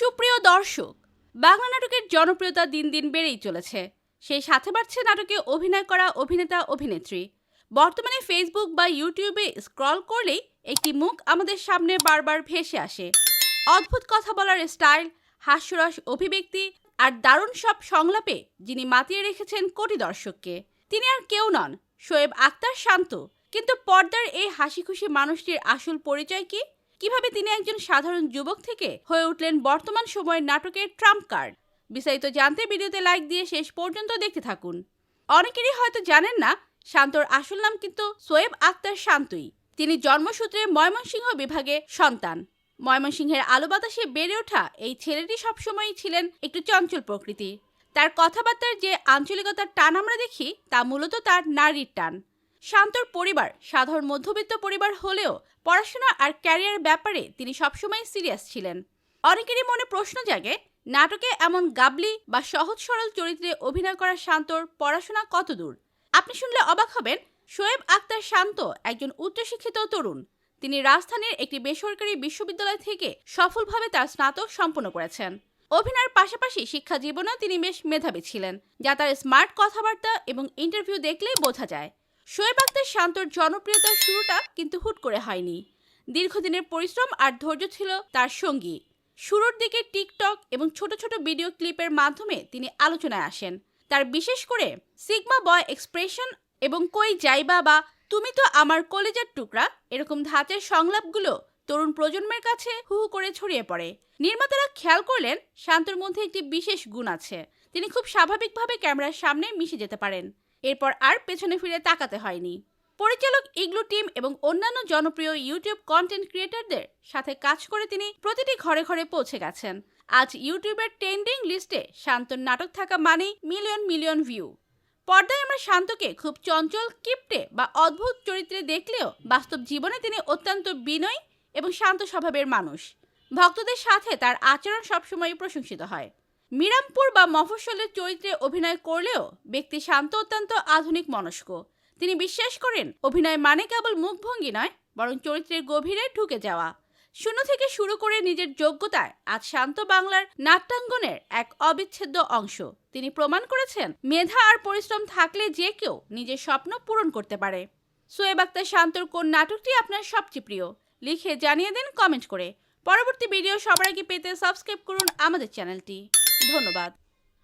সুপ্রিয় দর্শক, বাংলা নাটকের জনপ্রিয়তা দিন দিন বেড়েই চলেছে। সেই সাথে বাড়ছে নাটকে অভিনয় করা অভিনেতা অভিনেত্রী। বর্তমানে ফেসবুক বা ইউটিউবে স্ক্রল করলেই একটি মুখ আমাদের সামনে বারবার ভেসে আসে। অদ্ভুত কথা বলার স্টাইল, হাস্যরস অভিব্যক্তি আর দারুণ সব সংলাপে যিনি মাতিয়ে রেখেছেন কোটি দর্শককে, তিনি আর কেউ নন, শোয়েব আক্তার শান্ত। কিন্তু পর্দার এই হাসি খুশি মানুষটির আসল পরিচয় কি? কিভাবে তিনি একজন সাধারণ যুবক থেকে হয়ে উঠলেন বর্তমান সময়ের নাটকের ট্রাম্প কার্ড? বিস্তারিত জানতে ভিডিওতে লাইক দিয়ে শেষ পর্যন্ত দেখতে থাকুন। অনেকেরই হয়তো জানেন না, শান্তর আসল নাম কিন্তু শোয়েব আক্তার শান্তই। তিনি জন্মসূত্রে ময়মনসিংহ বিভাগের সন্তান। ময়মনসিংহের আলো বাতাসে বেড়ে ওঠা এই ছেলেটি সবসময়ই ছিলেন একটু চঞ্চল প্রকৃতির। তার কথাবার্তার যে আঞ্চলিকতার টান আমরা দেখি, তা মূলত তার নারীর টান। শান্তর পরিবার সাধারণ মধ্যবিত্ত পরিবার হলেও পড়াশোনা আর ক্যারিয়ার ব্যাপারে তিনি সবসময় সিরিয়াস ছিলেন। অনেকেরই মনে প্রশ্ন জাগে, নাটকে এমন গাবলি বা সহজ সরল চরিত্রে অভিনয় করা শান্তর পড়াশোনা কত দূর? আপনি শুনলে অবাক হবেন, শোয়েব আক্তার শান্ত একজন উচ্চশিক্ষিত তরুণ। তিনি রাজধানীর একটি বেসরকারি বিশ্ববিদ্যালয় থেকে সফলভাবে তার স্নাতক সম্পন্ন করেছেন। অভিনয়ের পাশাপাশি শিক্ষা জীবনেও তিনি বেশ মেধাবী ছিলেন, যা তার স্মার্ট কথাবার্তা এবং ইন্টারভিউ দেখলেই বোঝা যায়। শোয়েব আক্তার শান্তর জনপ্রিয়তার শুরুটা কিন্তু হুট করে হয়নি। দীর্ঘদিনের পরিশ্রম আর ধৈর্য ছিল তার সঙ্গী। শুরুর দিকে টিকটক এবং ছোট ছোট ভিডিও ক্লিপের মাধ্যমে তিনি আলোচনায় আসেন। তার বিশেষ করে সিগমা বয় এক্সপ্রেশন এবং কই যাইবা বা তুমি তো আমার কলেজের টুকরা এরকম ধাঁচের সংলাপগুলো তরুণ প্রজন্মের কাছে হু হু করে ছড়িয়ে পড়ে। নির্মাতারা খেয়াল করলেন, শান্তর মধ্যে একটি বিশেষ গুণ আছে। তিনি খুব স্বাভাবিকভাবে ক্যামেরার সামনে মিশে যেতে পারেন। এরপর আর পেছনে ফিরে তাকাতে হয়নি। পরিচালক ইগলু টিম এবং অন্যান্য জনপ্রিয় ইউটিউব কন্টেন্ট ক্রিয়েটরদের সাথে কাজ করে তিনি প্রতিটি ঘরে ঘরে পৌঁছে গেছেন। আজ ইউটিউবের ট্রেন্ডিং লিস্টে শান্তর নাটক থাকা মানেই মিলিয়ন মিলিয়ন ভিউ। পর্দায় আমরা শান্তকে খুব চঞ্চল, কিপটে বা অদ্ভুত চরিত্রে দেখলেও বাস্তব জীবনে তিনি অত্যন্ত বিনয়ী এবং শান্ত স্বভাবের মানুষ। ভক্তদের সাথে তার আচরণ সবসময় প্রশংসিত হয়। মিরামপুর বা মফস্বলের চরিত্রে অভিনয় করলেও ব্যক্তি শান্ত অত্যন্ত আধুনিক মনস্ক। তিনি বিশ্বাস করেন, অভিনয় মানে কেবল মুখভঙ্গি নয়, বরং চরিত্রের গভীরে ঢুকে যাওয়া। শূন্য থেকে শুরু করে নিজের যোগ্যতায় আজ শান্ত বাংলার নাট্যাঙ্গনের এক অবিচ্ছেদ্য অংশ। তিনি প্রমাণ করেছেন, মেধা আর পরিশ্রম থাকলে যে কেউ নিজের স্বপ্ন পূরণ করতে পারে। শোয়েব আক্তার শান্তর কোন নাটকটি আপনার সবচেয়ে প্রিয়? লিখে জানিয়ে দিন কমেন্ট করে। পরবর্তী ভিডিও সবার আগে পেতে সাবস্ক্রাইব করুন আমাদের চ্যানেলটি। ধন্যবাদ।